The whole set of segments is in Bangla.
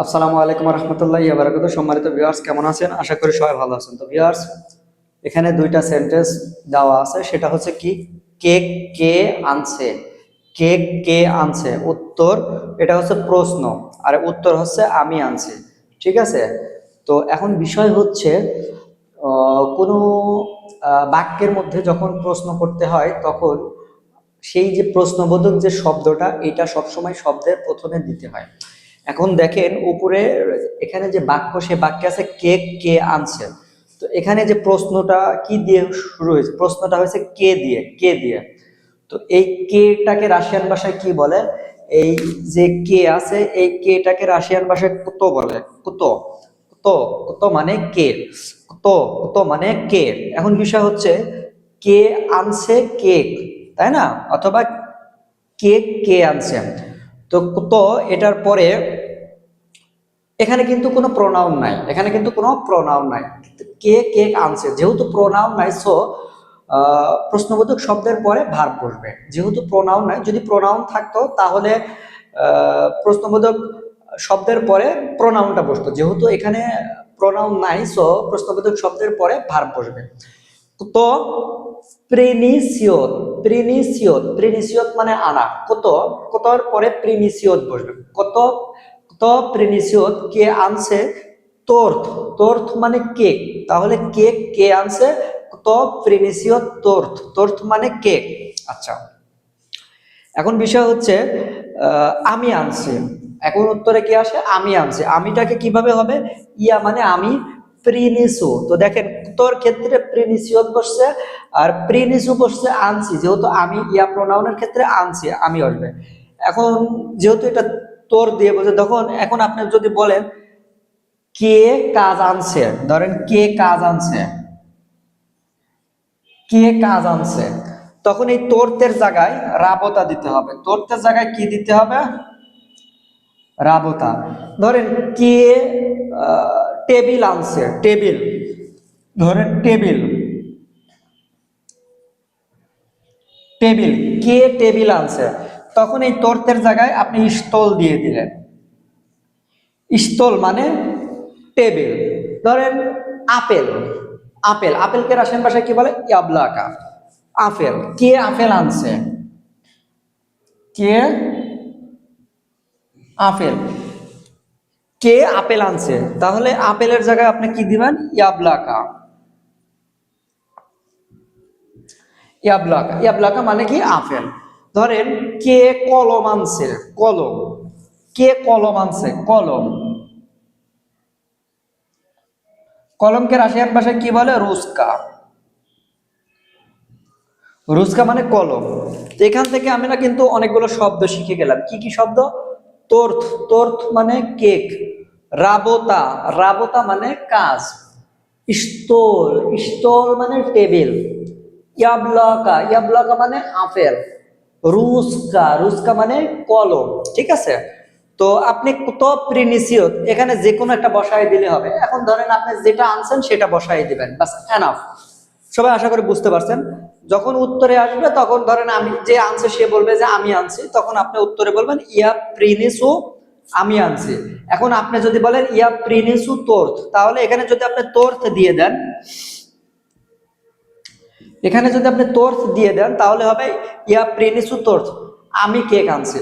আসসালামু আলাইকুম রহমতুল্লাহি ওয়া বারাকাতুহু। সম্মানিত ভিউয়ার্স, কেমন আছেন? আশা করি সবাই ভালো আছেন। তো ভিউয়ার্স, এখানে দুইটা সেন্টেন্স দেওয়া আছে, সেটা হচ্ছে কি, কেক কে আনছে। কেক কে আনছে, উত্তর এটা হচ্ছে প্রশ্ন, আর উত্তর হচ্ছে আমি আনছি। ঠিক আছে? তো এখন বিষয় হচ্ছে কোনো বাক্যের মধ্যে যখন প্রশ্ন করতে হয় তখন সেই যে প্রশ্নবোধক যে শব্দটা, এটা সবসময় শব্দের প্রথমে দিতে হয়। এখন দেখেন উপরে এখানে যে বাক্য, সে বাক্যে আছে কেক কে আনছে। তো এখানে যে প্রশ্নটা কি দিয়ে শুরু হয়েছে, প্রশ্নটা হয়েছে কে দিয়ে, কে দিয়ে। তো এই কেটাকে রাশিয়ান ভাষায় কি বলে? এই যে কে আছে, এই কেটাকে রাশিয়ান ভাষায় কুতো বলে। কুতো, কুতো, কুতো মানে কে। কুতো, কুতো মানে কে। এখন বিষয় হচ্ছে কে আনছে কেক, তাই না? অথবা কেক কে আনছে। তো কুতো এটার পরে এখানে কিন্তু কোনো প্রোনাউন নাই, এখানে কিন্তু কোনো প্রোনাউন নাই। কে কেক আনছে, যেহেতু প্রোনাউন নাই, সো প্রশ্নবোধক শব্দের পরে ভার্ব বসবে। যেহেতু প্রোনাউন নাই, যদি প্রোনাউন থাকতো তাহলে প্রশ্নবোধক শব্দের পরে প্রোনাউনটা বসতো। যেহেতু এখানে প্রোনাউন নাই, সো প্রশ্নবোধক শব্দের পরে ভার্ব বসবে। তো প্রিনিসিয়ত, প্রিনিসিয়ত, প্রিনিসিয়ত মানে আনা। কত, কতর পরে প্রিনিসিয়ত বসবে। কত, কত প্রিনিসিয়ত কে আনছে তোর্থ, তোর্থ মানে কেক। তাহলে কেক কে আনছে, কত প্রিনিসিয়ত তোর্থ, তোর্থ মানে কেক। আচ্ছা, এখন বিষয় হচ্ছে আমি আনছি। এখন উত্তরে কি আসে? আমি আনছি। আমিটাকে কিভাবে হবে? ইয়া মানে আমি, প্রিনিসু। তো দেখেন তোর ক্ষেত্রে প্রিনিসিয়ত বসছে, আর প্রিনিসু বসছে আনছি। যেহেতু আমি, ইয়া প্রোনাউনের ক্ষেত্রে আনছি, আমি আসবে। এখন যেহেতু এটা তোর দিয়ে বলছে, তখন এখন আপনি যদি বলেন কে কাজ আনছে, ধরেন কে কাজ আনছে, কে কাজ আনছে, তখন এই তোরতের জায়গায় রাবতা দিতে হবে। তোরতের জায়গায় কি দিতে হবে? রাবতা। ধরেন কে টেবিল আনছে, টেবিল, ধরেন টেবিল, টেবিল, কে টেবিল আনছে, তখন এই তোরতের জায়গায় আপনি স্টল দিয়ে দিলেন। স্টল মানে টেবিল। ধরেন আপেল, আপেল, আপেলকে রাশিয়ান ভাষায় কি বলে? ইয়াবলাকা। আপেল, কে আপেল আনছে, কে আপেল, কে আপেল আনছে, তাহলে আপেলের জায়গায় আপনি কি দিবেন? ইয়াবলাকা। ইয়াবলাকা, ইয়াবলাকা মানে কি? আপেল। ধরেন কে কলম আনছে, কলম, কে কলম আনছে, কলম, কলমকে রাশিয়ান ভাষায় কি বলে? রুস্কা। রুস্কা মানে কলম। তো এখান থেকে আমরা কিন্তু অনেকগুলো শব্দ শিখে গেলাম। কি কি শব্দ? তোর্থ, তোর্থ মানে কেক। রাবতা, রাবতা মানে কাজ। স্টোল, স্টোল মানে টেবিল। ইয়াবলাকা, ইয়াবলাকা মানে আপেল। রুস্কা, রুস্কা মানে কলম। ঠিক আছে? তো আপনি কত প্রিনিসিয়ত, এখানে যে কোনো একটা বসায় দিলে হবে। এখন ধরেন আপনি যেটা আনছেন সেটা বসাই দিবেন, বাস, এনাফ। সবাই আশা করি বুঝতে পারছেন। যখন উত্তরে আসবে তখন ধরেন আমি যে আনছে সে বলবে যে আমি আনছি, তখন আপনি উত্তরে বলবেন ইয়া প্রিনিসু, আমি আনছি। এখন আপনি যদি বলেন ইয়া প্রিনিসু তোর্থ, তাহলে এখানে যদি আপনি তোর্থ দিয়ে দেন, এখানে যদি আপনি তোর্থ দিয়ে দেন তাহলে হবে ইয়া প্রিনিসু তোর্থ, আমি কেক আনছি।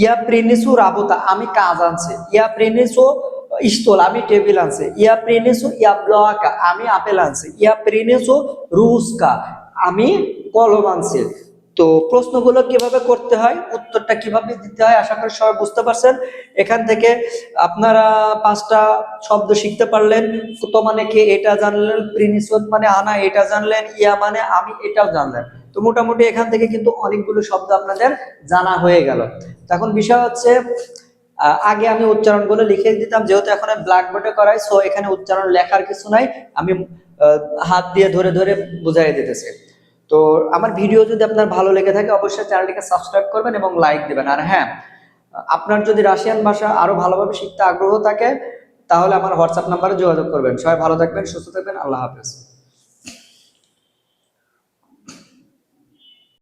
ইয়া প্রিনিসু রাবুতা, আমি কাজ আনছি। ইয়া প্রিনিসু স্টোল, আমি টেবিল আনছি। ইয়া প্রিনিসু ইয়াবলাকা, আমি আপেল আনছি। ইয়া প্রিনিসু রুস্কা, আমি কলম আনছি। তো প্রশ্নগুলো কিভাবে করতে হয়, উত্তরটা কিভাবে দিতে হয়, আশা করি সবাই বুঝতে পারছেন। এখান থেকে আপনারা 5টা শব্দ শিখতে পারলেন। তো মানে কি এটা জানলেন, প্রিনিসত মানে আনা এটা জানলেন, ইয়া মানে আমি এটাও জানলেন। তো মোটামুটি এখান থেকে কিন্তু অনেকগুলো শব্দ আপনাদের জানা হয়ে গেল। এখন বিষয় হচ্ছে আগে আমি উচ্চারণগুলো লিখে দিতাম, যেহেতু এখন ব্ল্যাকবোর্ডে করাই, সো এখানে উচ্চারণ লেখার কিছু নাই, আমি হাত দিয়ে ধরে ধরে বুঝাই দিতেছি। তো আমার ভিডিও যদি আপনার ভালো লেগে থাকে অবশ্যই চ্যানেলটিকে সাবস্ক্রাইব করবেন এবং লাইক দিবেন। আর হ্যাঁ, আপনার যদি রাশিয়ান ভাষা আরো ভালোভাবে শিখতে আগ্রহ থাকে তাহলে আমার হোয়াটসঅ্যাপ নাম্বারে যোগাযোগ করবেন। সবাই ভালো থাকবেন, সুস্থ থাকবেন, আল্লাহ হাফেজ।